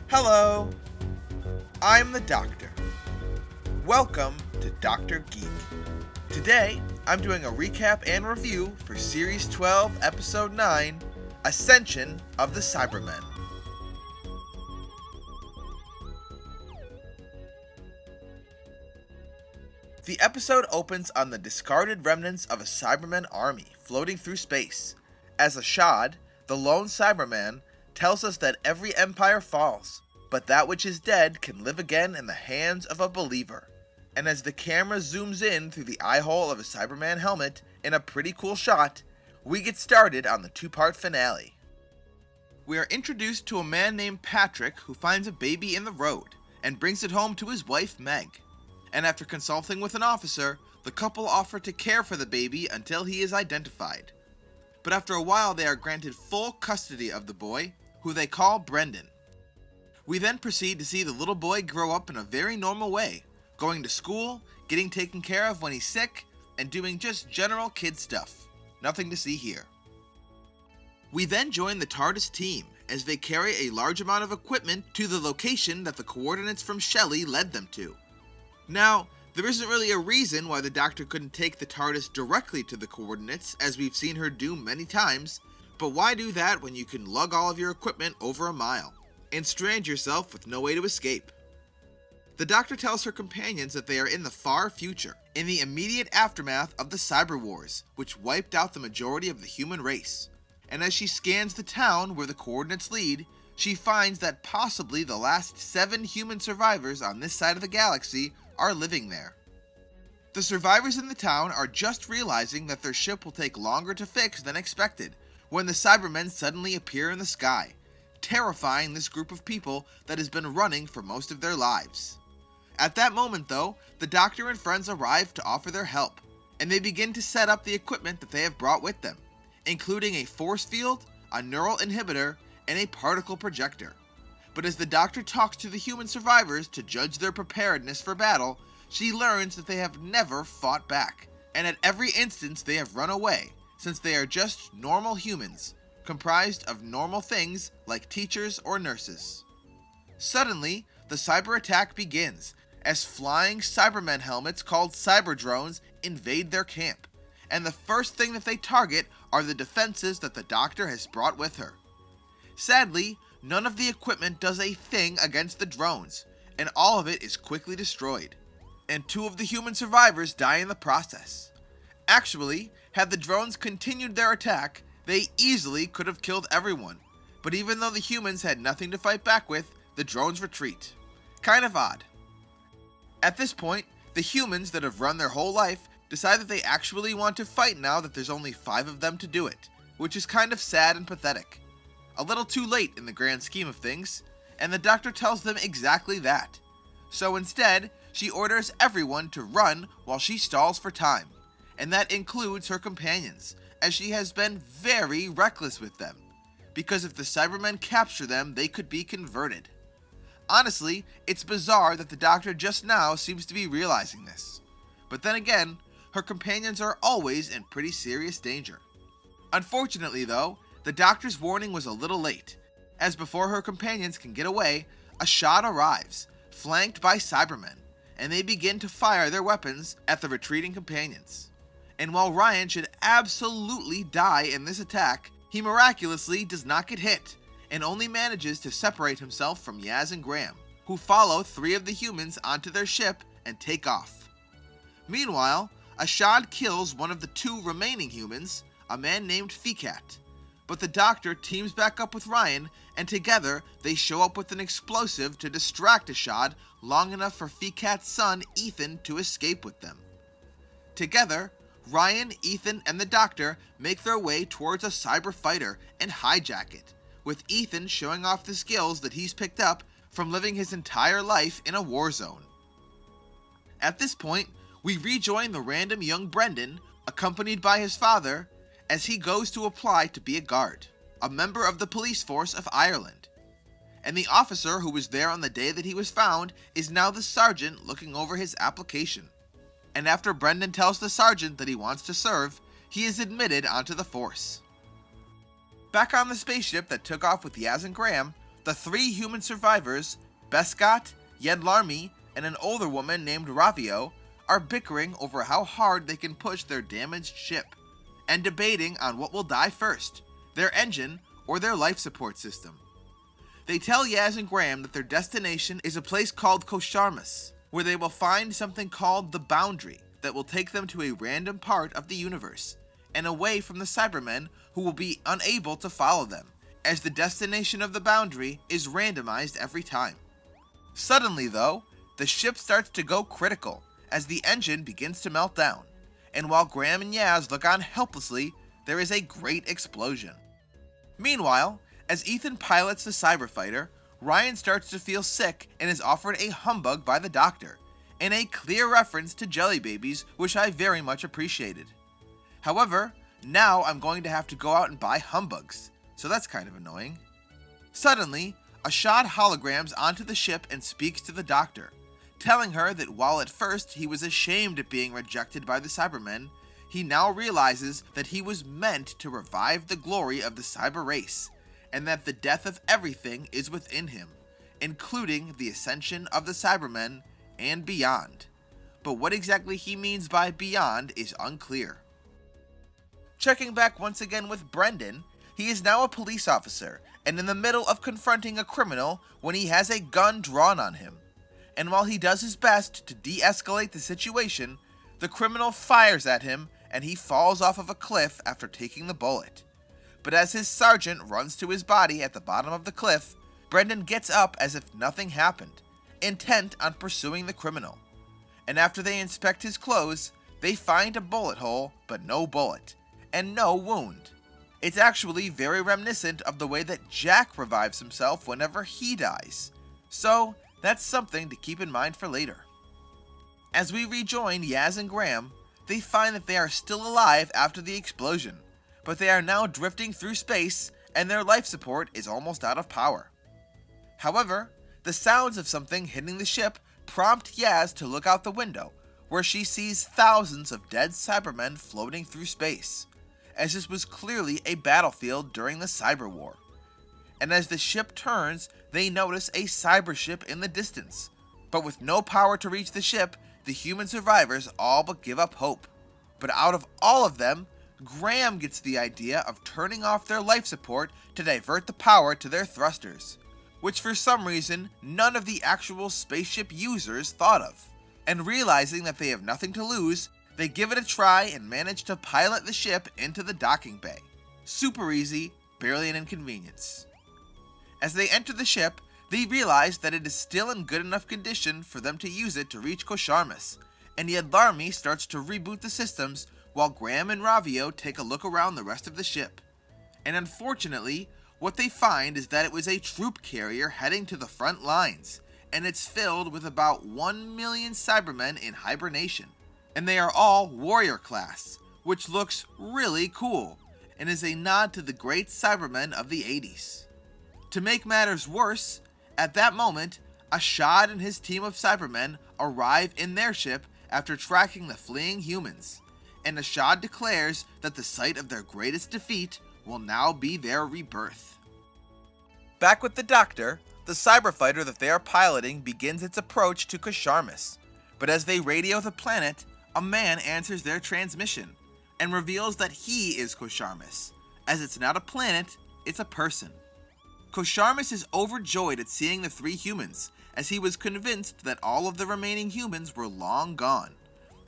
Hello, I'm the Doctor. Welcome to Dr. Geek. Today, I'm doing a recap and review for Series 12, Episode 9, Ascension of the Cybermen. The episode opens on the discarded remnants of a Cybermen army floating through space, as Ashad, the lone Cyberman, tells us that every empire falls, but that which is dead can live again in the hands of a believer. And as the camera zooms in through the eye hole of a Cyberman helmet in a pretty cool shot, we get started on the two-part finale. We are introduced to a man named Patrick who finds a baby in the road and brings it home to his wife Meg. And after consulting with an officer, the couple offer to care for the baby until he is identified. But after a while they are granted full custody of the boy, who they call Brendan. We then proceed to see the little boy grow up in a very normal way, going to school, getting taken care of when he's sick, and doing just general kid stuff. Nothing to see here. We then join the TARDIS team as they carry a large amount of equipment to the location that the coordinates from Shelley led them to. Now, there isn't really a reason why the Doctor couldn't take the TARDIS directly to the coordinates, as we've seen her do many times, but why do that when you can lug all of your equipment over a mile and strand yourself with no way to escape? The Doctor tells her companions that they are in the far future, in the immediate aftermath of the Cyber Wars, which wiped out the majority of the human race. And as she scans the town where the coordinates lead, she finds that possibly the last 7 human survivors on this side of the galaxy are living there. The survivors in the town are just realizing that their ship will take longer to fix than expected, when the Cybermen suddenly appear in the sky, terrifying this group of people that has been running for most of their lives. At that moment though, the Doctor and friends arrive to offer their help, and they begin to set up the equipment that they have brought with them, including a force field, a neural inhibitor, and a particle projector. But as the Doctor talks to the human survivors to judge their preparedness for battle, she learns that they have never fought back, and at every instance they have run away, since they are just normal humans, comprised of normal things like teachers or nurses. Suddenly, the cyber attack begins, as flying Cybermen helmets called cyber drones invade their camp, and the first thing that they target are the defenses that the Doctor has brought with her. Sadly, none of the equipment does a thing against the drones, and all of it is quickly destroyed, and 2 of the human survivors die in the process. Actually, had the drones continued their attack, they easily could have killed everyone, but even though the humans had nothing to fight back with, the drones retreat. Kind of odd. At this point, the humans that have run their whole life decide that they actually want to fight now that there's only 5 of them to do it, which is kind of sad and pathetic. A little too late in the grand scheme of things, and the Doctor tells them exactly that. So instead, she orders everyone to run while she stalls for time, and that includes her companions, as she has been very reckless with them, because if the Cybermen capture them, they could be converted. Honestly, it's bizarre that the Doctor just now seems to be realizing this. But then again, her companions are always in pretty serious danger. Unfortunately though, the Doctor's warning was a little late, as before her companions can get away, Ashad arrives, flanked by Cybermen, and they begin to fire their weapons at the retreating companions. And while Ryan should absolutely die in this attack, he miraculously does not get hit, and only manages to separate himself from Yaz and Graham, who follow 3 of the humans onto their ship and take off. Meanwhile, Ashad kills one of the 2 remaining humans, a man named Fecat, but the Doctor teams back up with Ryan, and together they show up with an explosive to distract Ashad long enough for Fecat's son Ethan to escape with them. Together, Ryan, Ethan, and the Doctor make their way towards a cyber fighter and hijack it, with Ethan showing off the skills that he's picked up from living his entire life in a war zone. At this point, we rejoin the random young Brendan, accompanied by his father, as he goes to apply to be a guard, a member of the police force of Ireland. And the officer who was there on the day that he was found is now the sergeant looking over his application. And after Brendan tells the sergeant that he wants to serve, he is admitted onto the force. Back on the spaceship that took off with Yaz and Graham, The 3 human survivors, Bescott, Yedlarmi, and an older woman named Ravio, are bickering over how hard they can push their damaged ship, and debating on what will die first, their engine or their life support system. They tell Yaz and Graham that their destination is a place called Kosharmus, where they will find something called the Boundary that will take them to a random part of the universe, and away from the Cybermen who will be unable to follow them, as the destination of the Boundary is randomized every time. Suddenly though, the ship starts to go critical as the engine begins to melt down, and while Graham and Yaz look on helplessly, there is a great explosion. Meanwhile, as Ethan pilots the cyberfighter, Ryan starts to feel sick and is offered a humbug by the doctor, in a clear reference to jelly babies, which I very much appreciated. However, now I'm going to have to go out and buy humbugs, so that's kind of annoying. Suddenly, Ashad holograms onto the ship and speaks to the doctor, telling her that while at first he was ashamed at being rejected by the Cybermen, he now realizes that he was meant to revive the glory of the cyber race, and that the death of everything is within him, including the ascension of the Cybermen and beyond. But what exactly he means by beyond is unclear. Checking back once again with Brendan, he is now a police officer and in the middle of confronting a criminal when he has a gun drawn on him. And while he does his best to de-escalate the situation, the criminal fires at him and he falls off of a cliff after taking the bullet. But as his sergeant runs to his body at the bottom of the cliff, Brendan gets up as if nothing happened, intent on pursuing the criminal. And after they inspect his clothes, they find a bullet hole, but no bullet, and no wound. It's actually very reminiscent of the way that Jack revives himself whenever he dies. So, that's something to keep in mind for later. As we rejoin Yaz and Graham, they find that they are still alive after the explosion, but they are now drifting through space and their life support is almost out of power. However, the sounds of something hitting the ship prompt Yaz to look out the window, where she sees thousands of dead Cybermen floating through space, as this was clearly a battlefield during the Cyber War. And as the ship turns, they notice a cyber ship in the distance, but with no power to reach the ship, the human survivors all but give up hope. But out of all of them, Graham gets the idea of turning off their life support to divert the power to their thrusters, which for some reason none of the actual spaceship users thought of. And realizing that they have nothing to lose, they give it a try and manage to pilot the ship into the docking bay. Super easy, barely an inconvenience. As they enter the ship, they realize that it is still in good enough condition for them to use it to reach Kosharmus, and Yedlarmi starts to reboot the systems while Graham and Ravio take a look around the rest of the ship. And unfortunately, what they find is that it was a troop carrier heading to the front lines, and it's filled with about 1 million Cybermen in hibernation. And they are all warrior class, which looks really cool, and is a nod to the great Cybermen of the 80s. To make matters worse, at that moment, Ashad and his team of Cybermen arrive in their ship after tracking the fleeing humans, and Ashad declares that the site of their greatest defeat will now be their rebirth. Back with the Doctor, the cyberfighter that they are piloting begins its approach to Kosharmus, but as they radio the planet, a man answers their transmission and reveals that he is Kosharmus, as it's not a planet, it's a person. Kosharmus is overjoyed at seeing the 3 humans, as he was convinced that all of the remaining humans were long gone,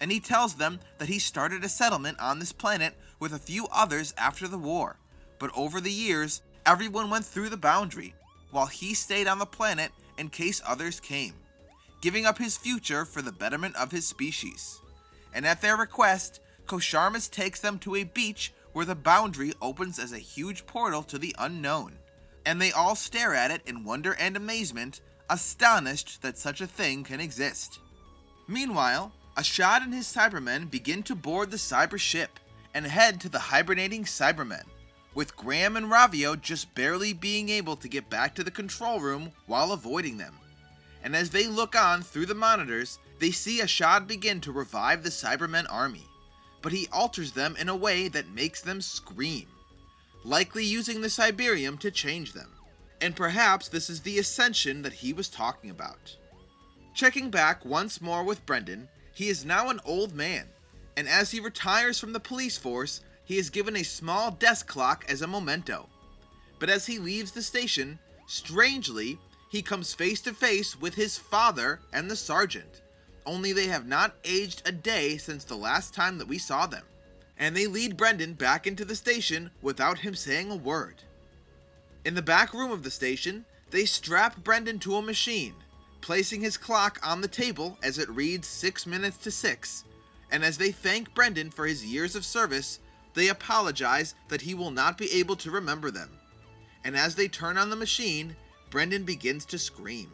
and he tells them that he started a settlement on this planet with a few others after the war, but over the years, everyone went through the boundary, while he stayed on the planet in case others came, giving up his future for the betterment of his species. And at their request, Kosharmus takes them to a beach where the boundary opens as a huge portal to the unknown, and they all stare at it in wonder and amazement, astonished that such a thing can exist. Meanwhile, Ashad and his Cybermen begin to board the cyber ship and head to the hibernating Cybermen, with Graham and Ravio just barely being able to get back to the control room while avoiding them. And as they look on through the monitors, they see Ashad begin to revive the Cybermen army, but he alters them in a way that makes them scream, likely using the Cyberium to change them. And perhaps this is the Ascension that he was talking about. Checking back once more with Brendan, he is now an old man, and as he retires from the police force, he is given a small desk clock as a memento. But as he leaves the station, strangely, he comes face to face with his father and the sergeant, only they have not aged a day since the last time that we saw them, and they lead Brendan back into the station without him saying a word. In the back room of the station, they strap Brendan to a machine, placing his clock on the table as it reads 6 minutes to 6, and as they thank Brendan for his years of service, they apologize that he will not be able to remember them. And as they turn on the machine, Brendan begins to scream.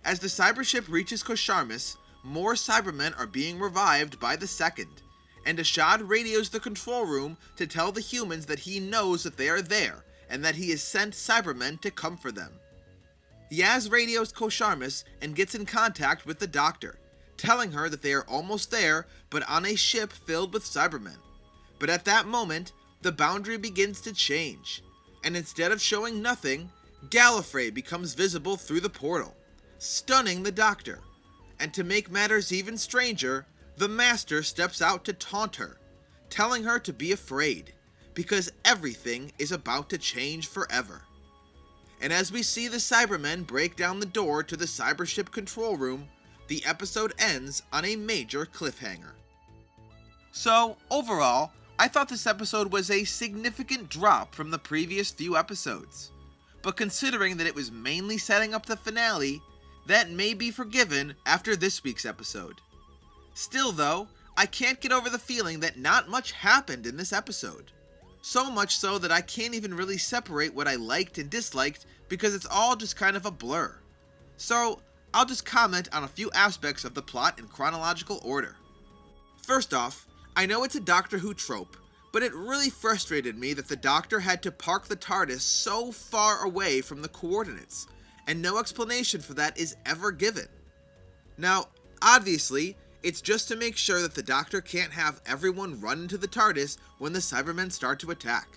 As the cybership reaches Kosharmus, more Cybermen are being revived by the second, and Ashad radios the control room to tell the humans that he knows that they are there, and that he has sent Cybermen to come for them. Yaz radios Kosharmus and gets in contact with the doctor, telling her that they are almost there, but on a ship filled with Cybermen. But at that moment, the boundary begins to change, and instead of showing nothing, Gallifrey becomes visible through the portal, stunning the doctor. And to make matters even stranger, the Master steps out to taunt her, telling her to be afraid, because everything is about to change forever. And as we see the Cybermen break down the door to the cybership control room, the episode ends on a major cliffhanger. So, overall, I thought this episode was a significant drop from the previous few episodes. But considering that it was mainly setting up the finale, that may be forgiven after this week's episode. Still though, I can't get over the feeling that not much happened in this episode. So much so that I can't even really separate what I liked and disliked because it's all just kind of a blur. So, I'll just comment on a few aspects of the plot in chronological order. First off, I know it's a Doctor Who trope, but it really frustrated me that the Doctor had to park the TARDIS so far away from the coordinates, and no explanation for that is ever given. Now, obviously, it's just to make sure that the Doctor can't have everyone run into the TARDIS when the Cybermen start to attack.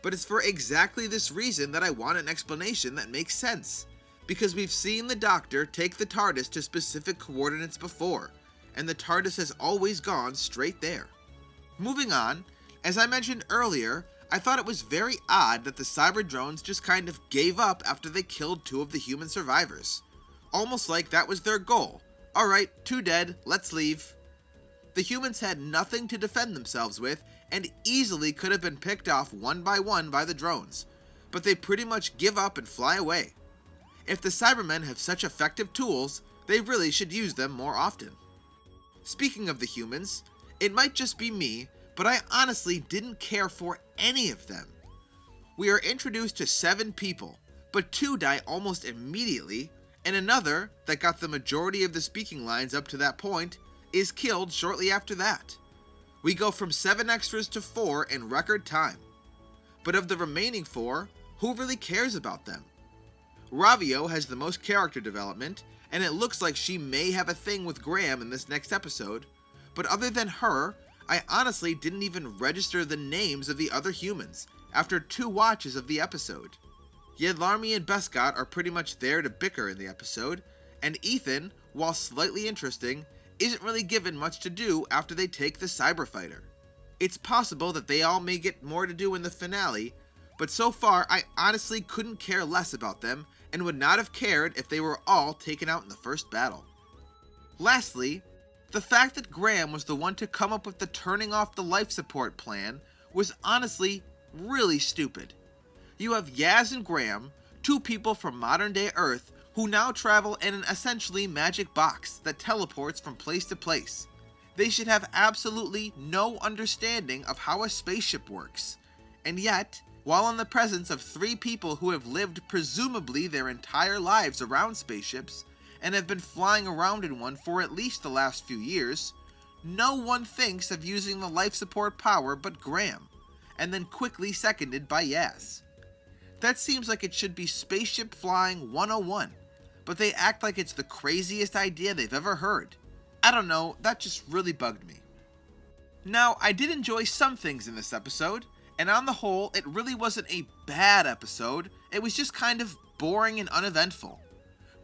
But it's for exactly this reason that I want an explanation that makes sense, because we've seen the Doctor take the TARDIS to specific coordinates before, and the TARDIS has always gone straight there. Moving on, as I mentioned earlier, I thought it was very odd that the cyber drones just kind of gave up after they killed 2 of the human survivors. Almost like that was their goal. Alright, 2 dead, let's leave. The humans had nothing to defend themselves with and easily could have been picked off one by the drones, but they pretty much give up and fly away. If the Cybermen have such effective tools, they really should use them more often. Speaking of the humans, it might just be me, but I honestly didn't care for any of them. We are introduced to 7 people, but 2 die almost immediately, and another, that got the majority of the speaking lines up to that point, is killed shortly after that. We go from 7 extras to 4 in record time. But of the remaining 4, who really cares about them? Ravio has the most character development, and it looks like she may have a thing with Graham in this next episode, but other than her, I honestly didn't even register the names of the other humans after 2 watches of the episode. Yedlarmi and Bescott are pretty much there to bicker in the episode, and Ethan, while slightly interesting, isn't really given much to do after they take the cyber fighter. It's possible that they all may get more to do in the finale, but so far I honestly couldn't care less about them and would not have cared if they were all taken out in the first battle. Lastly, the fact that Graham was the one to come up with the turning off the life support plan was honestly really stupid. You have Yaz and Graham, 2 people from modern day Earth who now travel in an essentially magic box that teleports from place to place. They should have absolutely no understanding of how a spaceship works. And yet, while in the presence of 3 people who have lived presumably their entire lives around spaceships, and have been flying around in one for at least the last few years, no one thinks of using the life support power but Graham, and then quickly seconded by Yaz. That seems like it should be spaceship flying 101, but they act like it's the craziest idea they've ever heard. I don't know, that just really bugged me. Now, I did enjoy some things in this episode, and on the whole, it really wasn't a bad episode, It was just kind of boring and uneventful.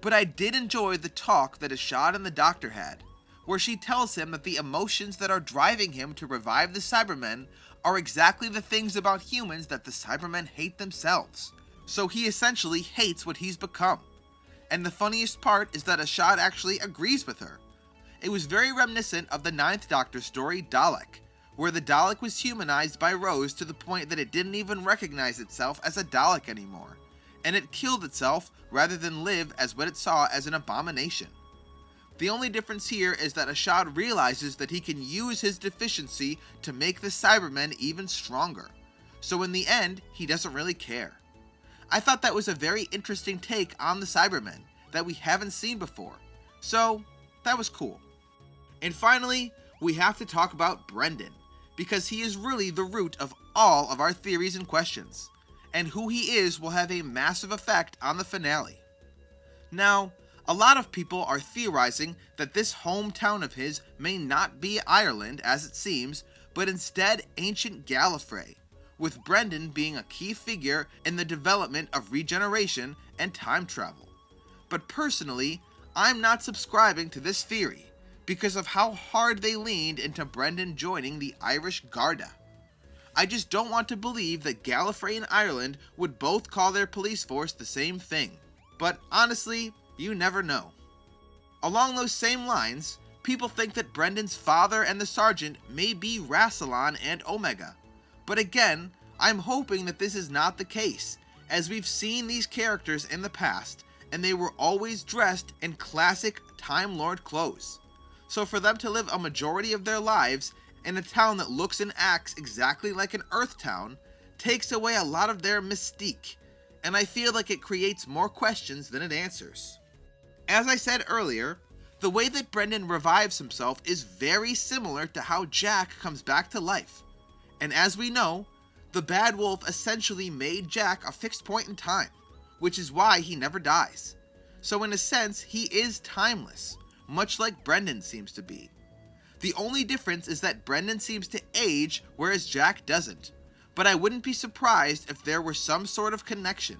But I did enjoy the talk that Ashad and the Doctor had, where she tells him that the emotions that are driving him to revive the Cybermen are exactly the things about humans that the Cybermen hate themselves. So he essentially hates what he's become. And the funniest part is that Ashad actually agrees with her. It was very reminiscent of the 9th Doctor story, Dalek, where the Dalek was humanized by Rose to the point that it didn't even recognize itself as a Dalek anymore, and it killed itself rather than live as what it saw as an abomination. The only difference here is that Ashad realizes that he can use his deficiency to make the Cybermen even stronger, so in the end, he doesn't really care. I thought that was a very interesting take on the Cybermen that we haven't seen before, so that was cool. And finally, we have to talk about Brendan, because he is really the root of all of our theories and questions, and who he is will have a massive effect on the finale. Now, a lot of people are theorizing that this hometown of his may not be Ireland as it seems, but instead ancient Gallifrey, with Brendan being a key figure in the development of regeneration and time travel. But personally, I'm not subscribing to this theory because of how hard they leaned into Brendan joining the Irish Garda. I just don't want to believe that Gallifrey and Ireland would both call their police force the same thing, but honestly, you never know. Along those same lines, people think that Brendan's father and the Sergeant may be Rassilon and Omega. But again, I'm hoping that this is not the case, as we've seen these characters in the past, and they were always dressed in classic Time Lord clothes. So for them to live a majority of their lives in a town that looks and acts exactly like an Earth town takes away a lot of their mystique, and I feel like it creates more questions than it answers. As I said earlier, the way that Brendan revives himself is very similar to how Jack comes back to life. And as we know, the Bad Wolf essentially made Jack a fixed point in time, which is why he never dies. So in a sense, he is timeless, much like Brendan seems to be. The only difference is that Brendan seems to age, whereas Jack doesn't. But I wouldn't be surprised if there were some sort of connection.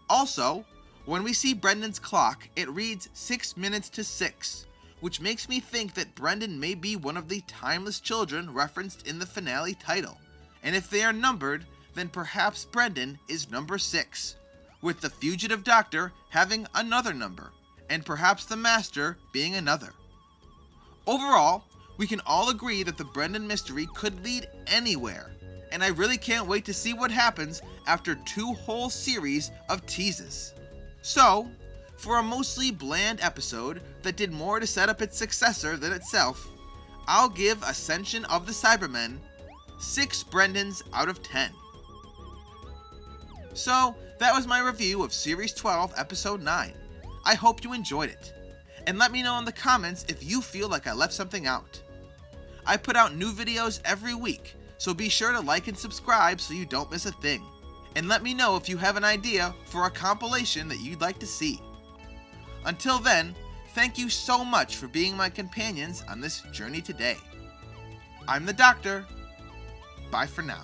Also, when we see Brendan's clock, it reads 6 minutes to 6, which makes me think that Brendan may be one of the timeless children referenced in the finale title. And if they are numbered, then perhaps Brendan is number 6, with the fugitive doctor having another number, and perhaps the Master being another. Overall, we can all agree that the Brendan mystery could lead anywhere, and I really can't wait to see what happens after 2 whole series of teases. So, for a mostly bland episode that did more to set up its successor than itself, I'll give Ascension of the Cybermen 6 Brendans out of 10. So, that was my review of Series 12, Episode 9. I hope you enjoyed it, and let me know in the comments if you feel like I left something out. I put out new videos every week, so be sure to like and subscribe so you don't miss a thing. And let me know if you have an idea for a compilation that you'd like to see. Until then, thank you so much for being my companions on this journey today. I'm the Doctor. Bye for now.